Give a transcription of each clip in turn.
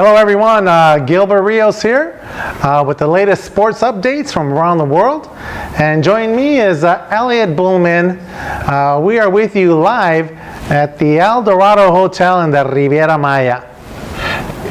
Hello everyone, Gilbert Rios here with the latest sports updates from around the world. And joining me is Elliot Bullman. We are with you live at the El Dorado Hotel in the Riviera Maya.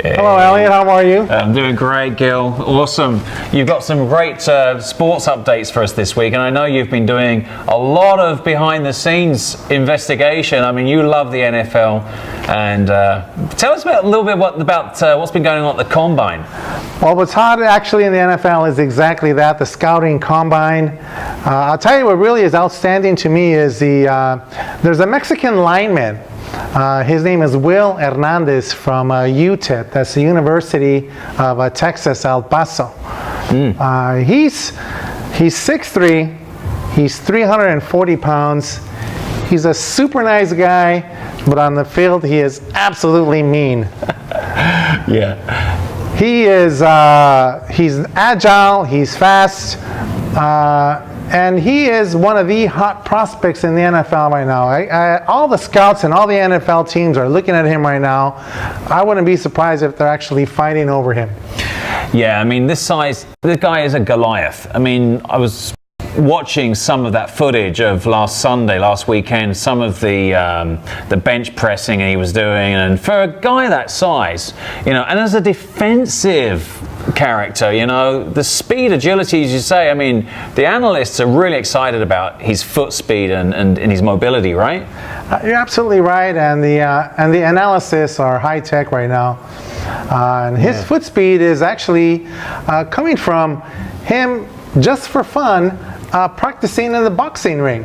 Hey. Hello Elliot, how are you? I'm doing great, Gil. Awesome. You've got some great sports updates for us this week, and I know you've been doing a lot of behind-the-scenes investigation. I mean, you love the NFL, and tell us a little bit about what's been going on at the Combine. Well, what's hot actually in the NFL is exactly that, the scouting combine. I'll tell you what really is outstanding to me is there's a Mexican lineman. His name is Will Hernandez from UTEP. That's the University of Texas, El Paso. He's 6'3", he's 340 pounds. He's a super nice guy, but on the field he is absolutely mean. Yeah. He is he's agile, he's fast, and he is one of the hot prospects in the NFL right now. All the scouts and all the NFL teams are looking at him right now. I wouldn't be surprised if they're actually fighting over him. Yeah, I mean, this guy is a Goliath. I mean, I was watching some of that footage of last weekend, some of the bench pressing he was doing, and for a guy that size, and as a defensive character, the speed, agility, as you say, I mean, the analysts are really excited about his foot speed and his mobility, right? You're absolutely right, and the analysis are high tech right now, and his foot speed is actually coming from him just for fun. Practicing in the boxing ring.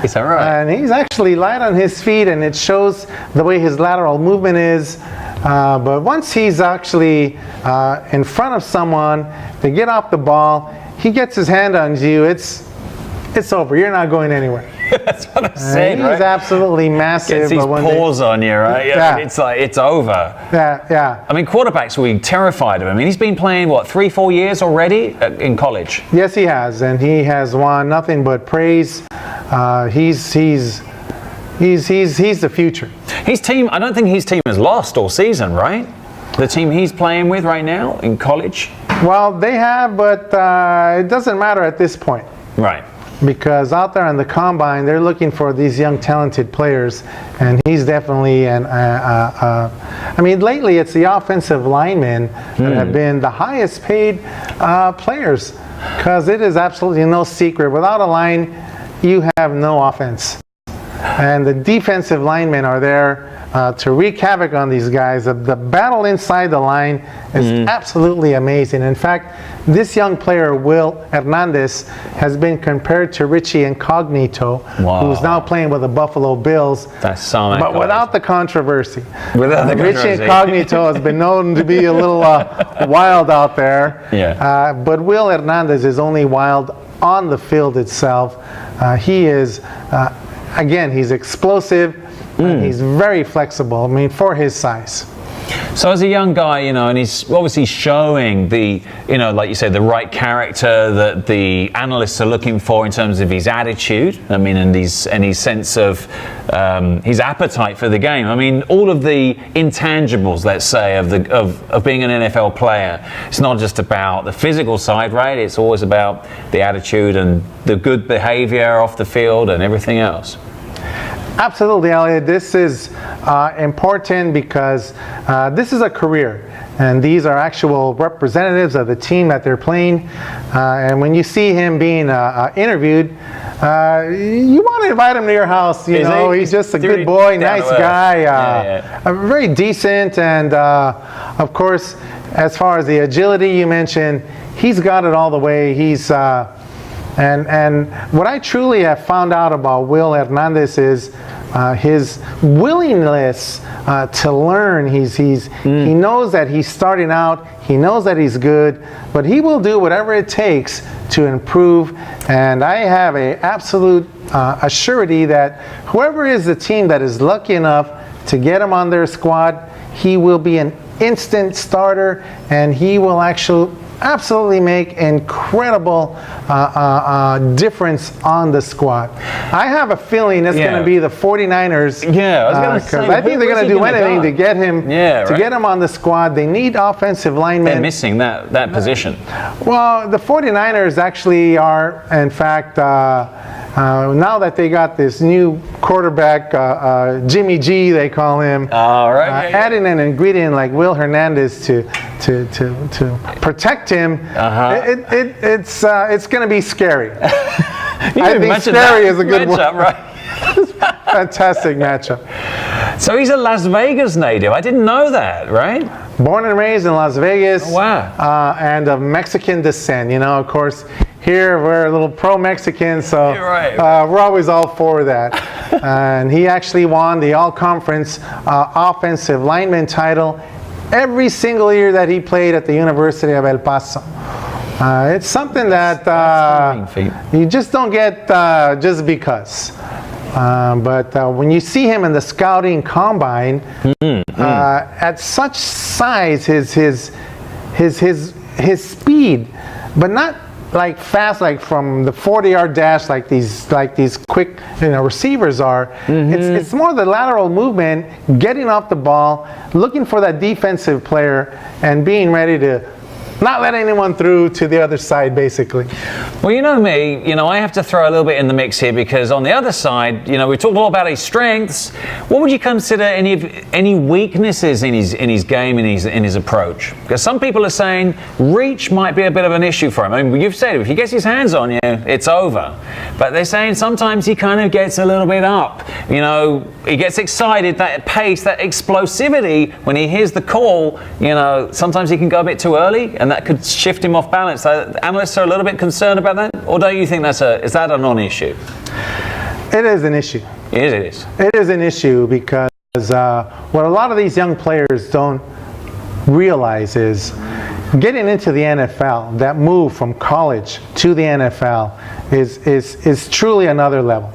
Is that right? And he's actually light on his feet, and it shows the way his lateral movement is. But once he's actually in front of someone, they get off the ball, he gets his hand on you, it's over. You're not going anywhere. That's what I'm saying, he's right? absolutely massive. Gets these paws on you, right? Yeah. It's like, it's over. Yeah. I mean, quarterbacks will be terrified of him. I mean, he's been playing, 3-4 years already in college? Yes, he has, and he has won nothing but praise. He's the future. His team, I don't think his team has lost all season, right? The team he's playing with right now in college? Well, they have, but it doesn't matter at this point. Right. Because out there on the combine, they're looking for these young, talented players, and he's definitely I mean, lately it's the offensive linemen that have been the highest paid players, because it is absolutely no secret. Without a line, you have no offense. And the defensive linemen are there to wreak havoc on these guys. The battle inside the line is absolutely amazing. In fact, this young player, Will Hernandez, has been compared to Richie Incognito, who's now playing with the Buffalo Bills. That's so but without the controversy. Richie Incognito has been known to be a little wild out there. Yeah. But Will Hernandez is only wild on the field itself. He is, again, he's explosive. He's very flexible, I mean, for his size. So as a young guy, and he's obviously showing the, like you said, the right character that the analysts are looking for in terms of his attitude, I mean, and his sense of his appetite for the game. I mean, all of the intangibles, let's say, of being an NFL player. It's not just about the physical side, right? It's always about the attitude and the good behavior off the field and everything else. Absolutely, Elliot. This is important because this is a career, and these are actual representatives of the team that they're playing. And when you see him being interviewed, you want to invite him to your house. He's just a good boy, nice guy, very decent, and of course, as far as the agility you mentioned, he's got it all the way. He's and what I truly have found out about Will Hernandez is his willingness to learn. He knows that he's starting out. He knows that he's good, but he will do whatever it takes to improve. And I have an absolute assurity that whoever is the team that is lucky enough to get him on their squad, he will be an instant starter, and he will actually absolutely make incredible difference on the squad. I have a feeling it's going to be the 49ers. Yeah, I was gonna say, I think they're going to do anything to get him get him on the squad. They need offensive linemen. They're missing that position. Well, the 49ers actually are, in fact, now that they got this new quarterback, Jimmy G, they call him, All right. adding an ingredient like Will Hernandez to protect him, it's going to be scary. I think scary is a good matchup, word. Right? Fantastic matchup. So he's a Las Vegas native. I didn't know that, right? Born and raised in Las Vegas. Oh, wow. And of Mexican descent. You know, of course, here we're a little pro-Mexican, so we're always all for that. And he actually won the All-Conference Offensive Lineman title every single year that he played at the University of El Paso. It's something that you just don't get just because. But when you see him in the scouting combine, at such size, his speed, but not like fast, like from the 40-yard dash, like these quick receivers are. It's more the lateral movement, getting off the ball, looking for that defensive player, and being ready to not let anyone through to the other side, basically. Well, you know me, I have to throw a little bit in the mix here because on the other side, we talked all about his strengths. What would you consider any weaknesses in his game, in his approach? Because some people are saying reach might be a bit of an issue for him. I mean, you've said if he gets his hands on you, it's over. But they're saying sometimes he kind of gets a little bit up. He gets excited, that pace, that explosivity when he hears the call. Sometimes he can go a bit too early, and that could shift him off balance. Analysts are a little bit concerned about that, or don't you think is that a non-issue? It is an issue. It is. It is an issue because what a lot of these young players don't realize getting into the NFL, that move from college to the NFL is truly another level.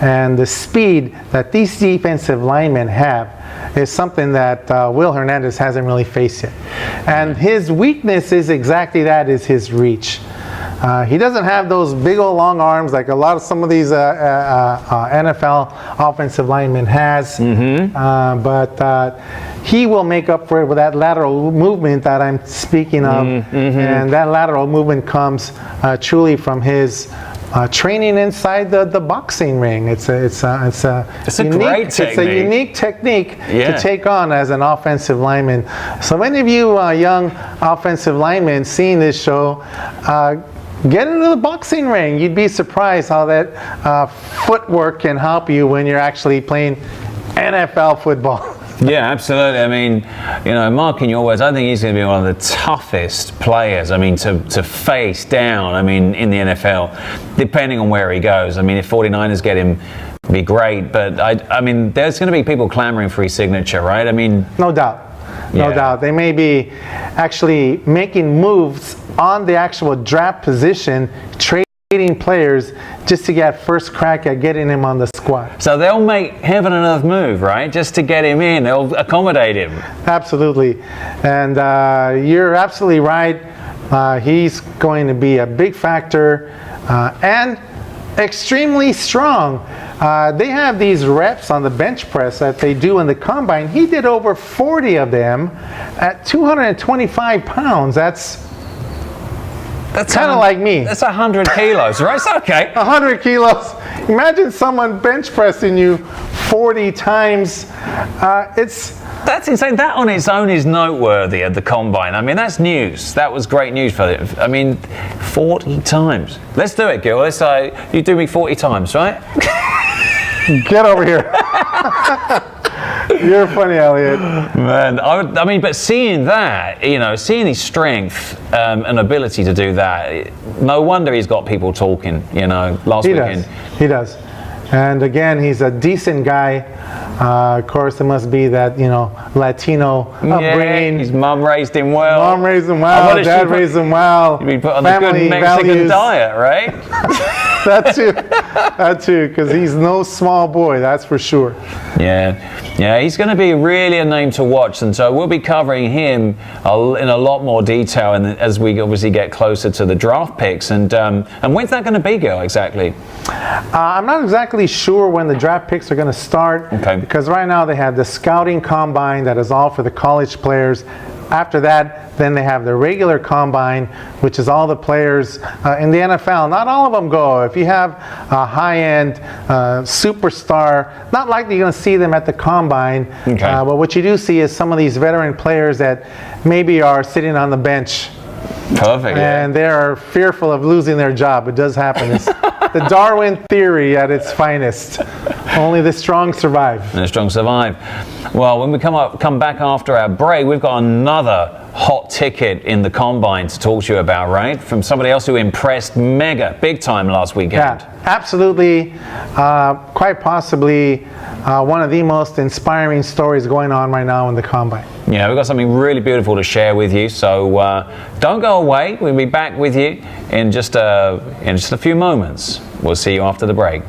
And the speed that these defensive linemen have is something that Will Hernandez hasn't really faced yet. And his weakness is exactly that, is his reach. He doesn't have those big old long arms like some of these NFL offensive linemen has, but he will make up for it with that lateral movement that I'm speaking of, and that lateral movement comes truly from his training inside the boxing ring. It's a unique technique to take on as an offensive lineman. So any of you young offensive linemen seeing this show, get into the boxing ring. You'd be surprised how that footwork can help you when you're actually playing NFL football. Yeah, absolutely. I mean, Mark, in your words, I think he's going to be one of the toughest players, to face down, in the NFL, depending on where he goes. If 49ers get him, it'd be great. But, there's going to be people clamoring for his signature, right? No doubt. No doubt. They may be actually making moves on the actual draft position, trading players just to get first crack at getting him on the squad. So they'll make heaven and earth move, right? Just to get him in. They'll accommodate him. Absolutely. And you're absolutely right. He's going to be a big factor and extremely strong. They have these reps on the bench press that they do in the combine. He did over 40 of them at 225 pounds. That's kind of like me. That's 100 kilos, right? It's okay. 100 kilos. Imagine someone bench pressing you 40 times. That's insane. That on its own is noteworthy at the combine. That's news. That was great news for them. 40 times. Let's do it, Gil. Let's say you do me 40 times, right? Get over here. You're funny, Elliot. Man, but seeing that, seeing his strength and ability to do that, no wonder he's got people talking, last weekend. He does. And again, he's a decent guy. Of course, it must be that, Latino Yeah, upbringing. his mum raised him well. Mom raised him Oh, well, what did she dad put- raised him well. He'd be put on the good Family Mexican values. diet, right? That too, because he's no small boy, that's for sure. Yeah, he's going to be really a name to watch, and so we'll be covering him in a lot more detail as we obviously get closer to the draft picks. And when's that going to be, Gil, exactly? I'm not exactly sure when the draft picks are going to start, Okay. because right now they have the scouting combine that is all for the college players. After that, then they have the regular combine, which is all the players in the NFL. Not all of them go. If you have a high-end superstar, not likely you're going to see them at the combine. Okay. But what you do see is some of these veteran players that maybe are sitting on the bench Perfect. Yeah. and they are fearful of losing their job. It does happen. It's the Darwin theory at its finest. Only the strong survive. And the strong survive. Well, when we come back after our break, we've got another hot ticket in the combine to talk to you about, right? From somebody else who impressed big time last weekend. Yeah, absolutely. Quite possibly one of the most inspiring stories going on right now in the combine. Yeah, we've got something really beautiful to share with you. So don't go away. We'll be back with you in just a few moments. We'll see you after the break.